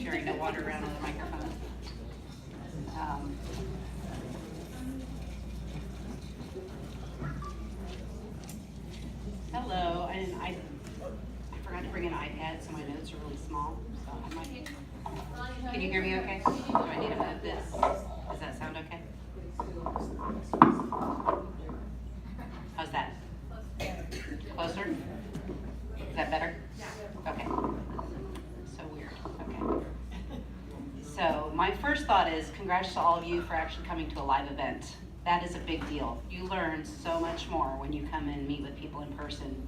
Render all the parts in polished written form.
sharing to wander around on the microphone. Um, Hello, and I forgot to bring an iPad, so my notes are really small. So I might. Can you hear me okay? Do I need to move this? Does that sound okay? How's that? Closer? Is that better? Okay. So weird. Okay. So my first thought is congrats to all of you for actually coming to a live event. That is a big deal. You learn so much more when you come and meet with people in person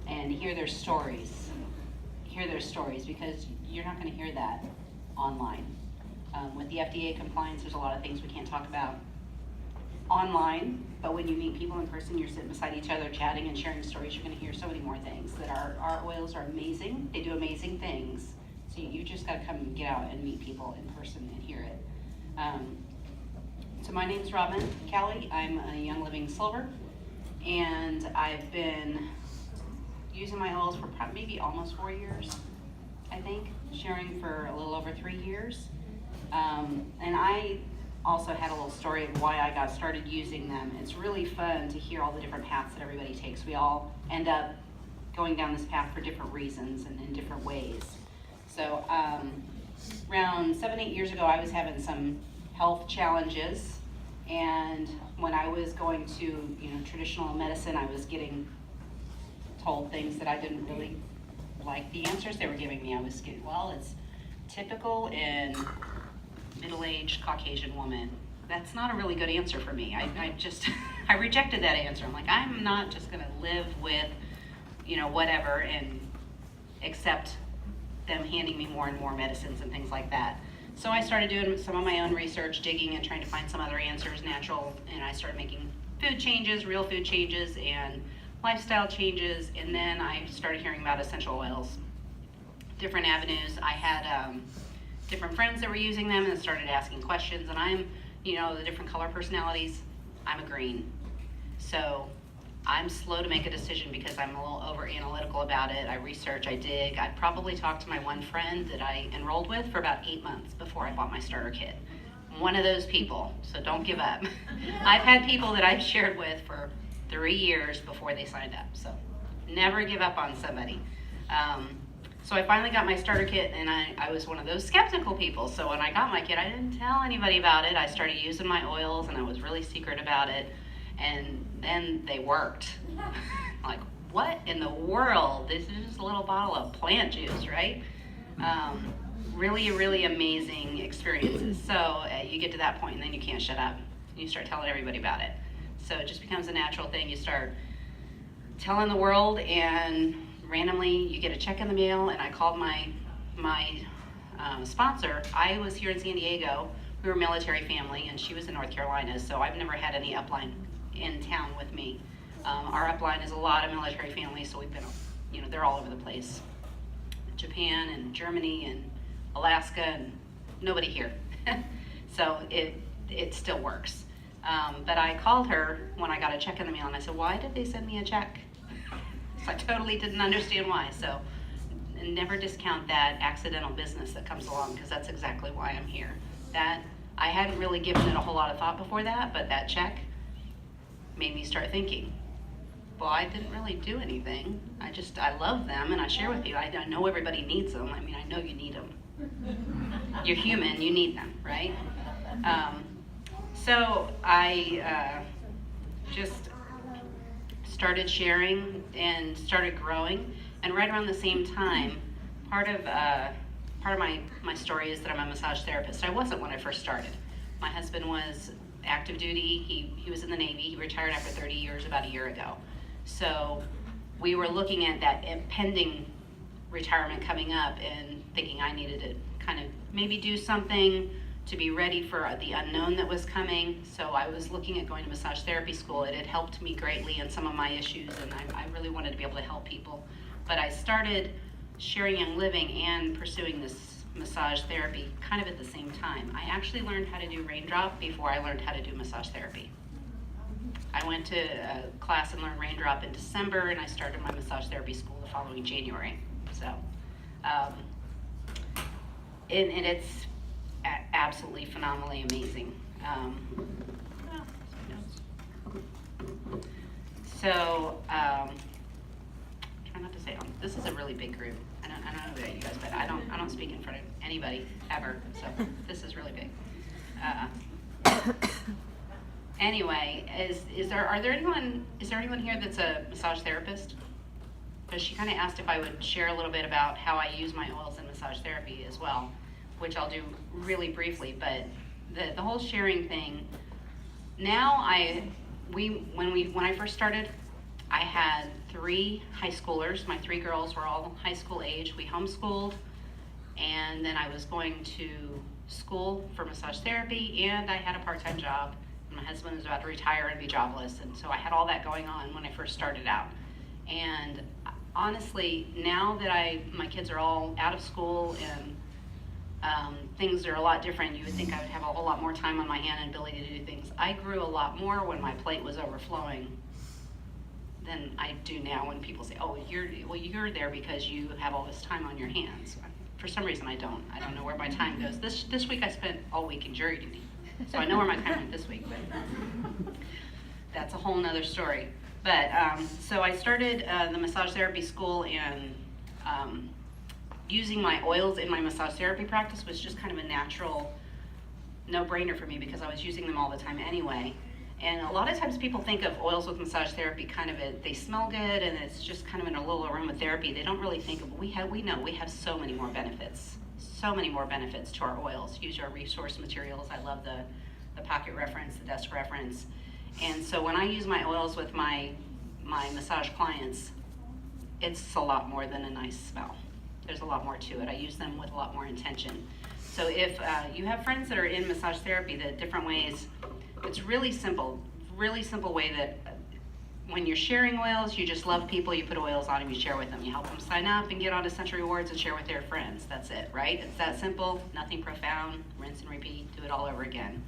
and hear their stories. Hear their stories, because you're not going to hear that online. With the FDA compliance, there's a lot of things we can't talk about online, but when you meet people in person, you're sitting beside each other, chatting and sharing stories, you're going to hear so many more things. That our oils are amazing. They do amazing things. So you just got to come and get out and meet people in person and hear it. So my name's Robin Kelly. I'm a Young Living Silver, and I've been using my oils for maybe almost 4 years, I think, sharing for a little over 3 years. And I also had a little story of why I got started using them. It's really fun to hear all the different paths that everybody takes. We all end up going down this path for different reasons and in different ways. So around 7-8 years ago, I was having some health challenges, and when I was going to traditional medicine, I was getting told things that I didn't really like the answers they were giving me. I was getting, well, it's typical in middle-aged Caucasian woman. That's not a really good answer for me. I rejected that answer. I'm like, I'm not just gonna live with, whatever and accept them handing me more and more medicines and things like that. So I started doing some of my own research, digging and trying to find some other answers, natural, and I started making food changes, real food changes, and lifestyle changes, and then I started hearing about essential oils, different avenues. I had different friends that were using them and started asking questions, and I'm, the different color personalities, I'm a green. So I'm slow to make a decision because I'm a little over analytical about it. I research, I dig. I probably talked to my one friend that I enrolled with for about 8 months before I bought my starter kit. I'm one of those people, so don't give up. I've had people that I've shared with for 3 years before they signed up, so never give up on somebody. So I finally got my starter kit, and I was one of those skeptical people. So when I got my kit, I didn't tell anybody about it. I started using my oils, and I was really secret about it. And then they worked. Like, what in the world? This is just a little bottle of plant juice, right? Really, really amazing experiences. So you get to that point, and then you can't shut up. You start telling everybody about it. So it just becomes a natural thing. You start telling the world, and randomly you get a check in the mail. And I called my sponsor. I was here in San Diego. We were a military family, and she was in North Carolina. So I've never had any upline in town with me. Our upline is a lot of military families, so we've been, they're all over the place. Japan and Germany and Alaska, and nobody here. So it still works. But I called her when I got a check in the mail, and I said, why did they send me a check? So I totally didn't understand why. So never discount that accidental business that comes along, because that's exactly why I'm here. That I hadn't really given it a whole lot of thought before that, but that check made me start thinking, well, I didn't really do anything. I love them, and I share with you. I know everybody needs them. I mean, I know you need them. You're human, you need them, right? So I just started sharing and started growing, and right around the same time, part of my story is that I'm a massage therapist. I wasn't when I first started. My husband was active duty. He was in the Navy. He retired after 30 years about a year ago. So we were looking at that impending retirement coming up and thinking I needed to kind of maybe do something to be ready for the unknown that was coming. So I was looking at going to massage therapy school. It had helped me greatly in some of my issues, and I really wanted to be able to help people. But I started sharing Young Living and pursuing this massage therapy kind of at the same time. I actually learned how to do Raindrop before I learned how to do massage therapy. I went to a class and learned Raindrop in December, and I started my massage therapy school the following January. So and it's absolutely phenomenally amazing. Try not to say, this is a really big group. I don't know about you guys, but I don't speak in front of anybody ever, so this is really big. Anyway, is there anyone here that's a massage therapist? Because she kind of asked if I would share a little bit about how I use my oils in massage therapy as well, which I'll do really briefly. But the whole sharing thing. Now when I first started, I had 3 high schoolers. My 3 girls were all high school age. We homeschooled, and then I was going to school for massage therapy, and I had a part-time job. My husband was about to retire and be jobless, and so I had all that going on when I first started out. And honestly, now that my kids are all out of school and things are a lot different, you would think I would have a whole lot more time on my hand and ability to do things. I grew a lot more when my plate was overflowing than I do now when people say, oh, you're there because you have all this time on your hands. For some reason, I don't know where my time goes. This week I spent all week in jury duty, so I know where my time went this week, but that's a whole nother story. But so I started the massage therapy school, and using my oils in my massage therapy practice was just kind of a natural no-brainer for me because I was using them all the time anyway. And a lot of times people think of oils with massage therapy they smell good and it's just kind of in a little aromatherapy. They don't really think of, we know we have so many more benefits to our oils. Use your resource materials. I love the pocket reference, the desk reference. And so when I use my oils with my massage clients, it's a lot more than a nice smell. There's a lot more to it. I use them with a lot more intention. So if you have friends that are in massage therapy, the different ways, it's really simple way that when you're sharing oils, you just love people, you put oils on them, you share with them, you help them sign up and get onto Century Rewards and share with their friends. That's it, right? It's that simple, nothing profound, rinse and repeat, do it all over again.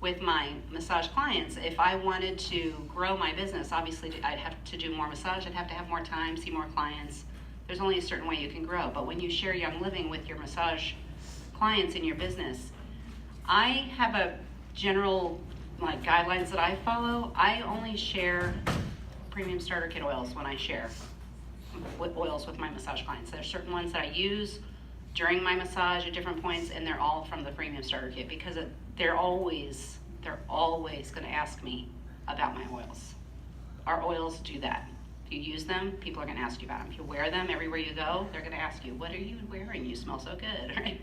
With my massage clients, if I wanted to grow my business, obviously I'd have to do more massage, I'd have to have more time, see more clients. There's only a certain way you can grow, but when you share Young Living with your massage clients in your business, I have a general guidelines that I follow. I only share premium starter kit oils when I share oils with my massage clients. There's certain ones that I use during my massage at different points, and they're all from the premium starter kit because they're always going to ask me about my oils. Our oils do that. If you use them, people are going to ask you about them. If you wear them everywhere you go, they're going to ask you, what are you wearing? You smell so good, right?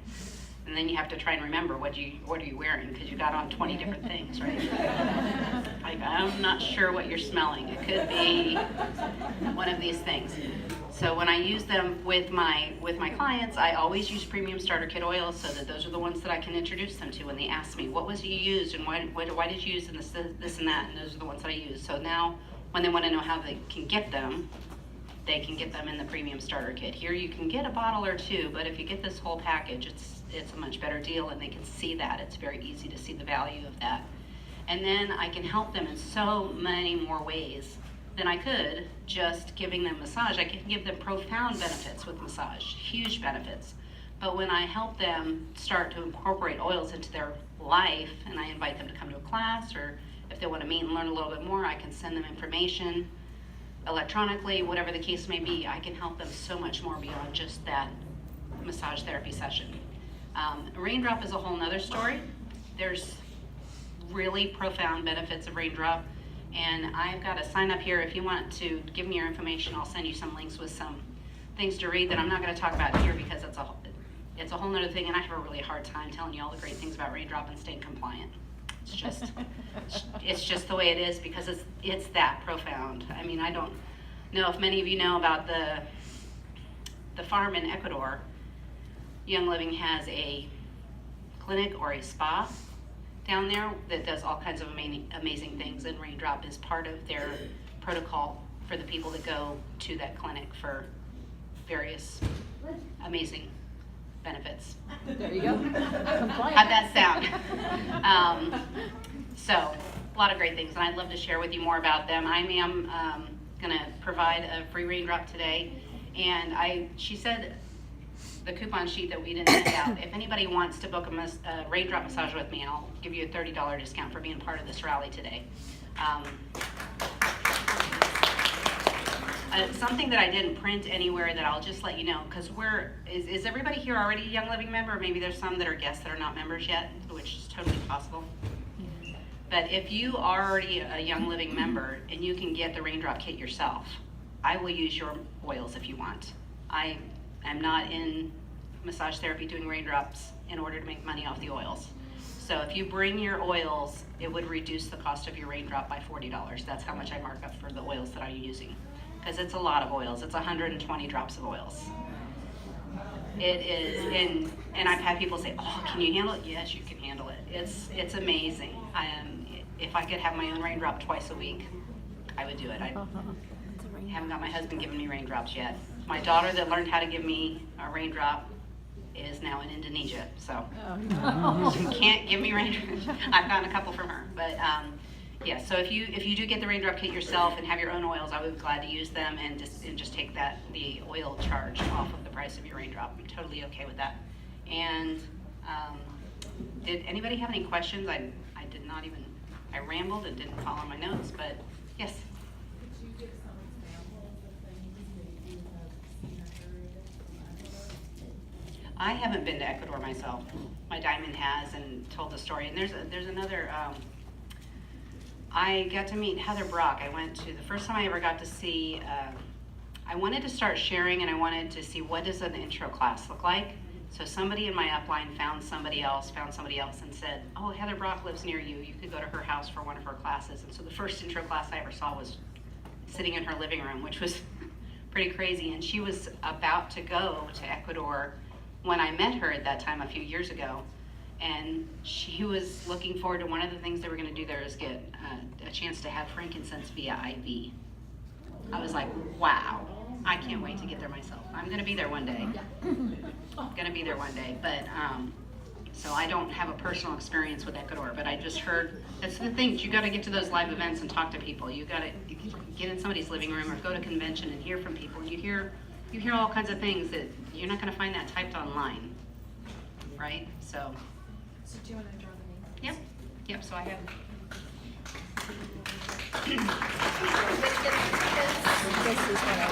And then you have to try and remember what are you wearing because you got on 20 different things, right? I'm not sure what you're smelling. It could be one of these things. So when I use them with my clients, I always use premium starter kit oils so that those are the ones that I can introduce them to when they ask me, what was you used and why did you use this and that, and those are the ones that I use. So now when they want to know how they can get them, they can get them in the premium starter kit. Here you can get a bottle or 2, but if you get this whole package, it's a much better deal, and they can see that. It's very easy to see the value of that. And then I can help them in so many more ways than I could just giving them massage. I can give them profound benefits with massage, huge benefits. But when I help them start to incorporate oils into their life, and I invite them to come to a class, or if they want to meet and learn a little bit more, I can send them information electronically, whatever the case may be. I can help them so much more beyond just that massage therapy session. Raindrop is a whole nother story. There's really profound benefits of Raindrop, and I've got a sign up here. If you want to give me your information, I'll send you some links with some things to read that I'm not going to talk about here because it's a whole nother thing, and I have a really hard time telling you all the great things about Raindrop and staying compliant. It's just the way it is because it's that profound. I mean, I don't know if many of you know about the farm in Ecuador. Young Living has a clinic or a spa down there that does all kinds of amazing things, and Raindrop is part of their protocol for the people that go to that clinic for various amazing benefits. There you go. Compliant. How'd that sound? So, a lot of great things, and I'd love to share with you more about them. I am going to provide a free Raindrop today, and she said the coupon sheet that we didn't send out. If anybody wants to book a raindrop massage with me, I'll give you a $30 discount for being part of this rally today. Something that I didn't print anywhere that I'll just let you know, because is everybody here already a Young Living member? Or maybe there's some that are guests that are not members yet, which is totally possible. But if you are already a Young Living member and you can get the raindrop kit yourself, I will use your oils if you want. I am not in massage therapy doing raindrops in order to make money off the oils. So if you bring your oils, it would reduce the cost of your raindrop by $40. That's how much I mark up for the oils that I'm using. Because it's a lot of oils. It's 120 drops of oils. It is, and I've had people say, "Oh, can you handle it?" Yes, you can handle it. It's amazing. If I could have my own raindrop twice a week, I would do it. I haven't got my husband giving me raindrops yet. My daughter that learned how to give me a raindrop is now in Indonesia, so she can't give me raindrops. I found a couple from her, but yeah. So if you do get the raindrop kit yourself and have your own oils, I would be glad to use them and just take the oil charge off of the price of your raindrop. I'm totally okay with that. And did anybody have any questions? I did not even. I rambled and didn't follow my notes, but yes. Could you give some examples of things that you have seen or heard? I haven't been to Ecuador myself. My diamond has and told the story. And there's another. I got to meet Heather Brock. I went to the first time I ever got to see. I wanted to start sharing, and I wanted to see what does an intro class look like. So somebody in my upline found somebody else, and said, "Oh, Heather Brock lives near you. You could go to her house for one of her classes." And so the first intro class I ever saw was sitting in her living room, which was pretty crazy. And she was about to go to Ecuador when I met her at that time a few years ago. And she was looking forward to one of the things they were going to do there is get a chance to have frankincense via IV. I was like, wow, I can't wait to get there myself. I'm going to be there one day. Going to be there one day. But so I don't have a personal experience with Ecuador, but I just heard, that's the thing, you got to get to those live events and talk to people. You got to get in somebody's living room or go to a convention and hear from people. You hear all kinds of things that you're not going to find that typed online, right? So do you want to draw the names? Yep, so I have. This is what I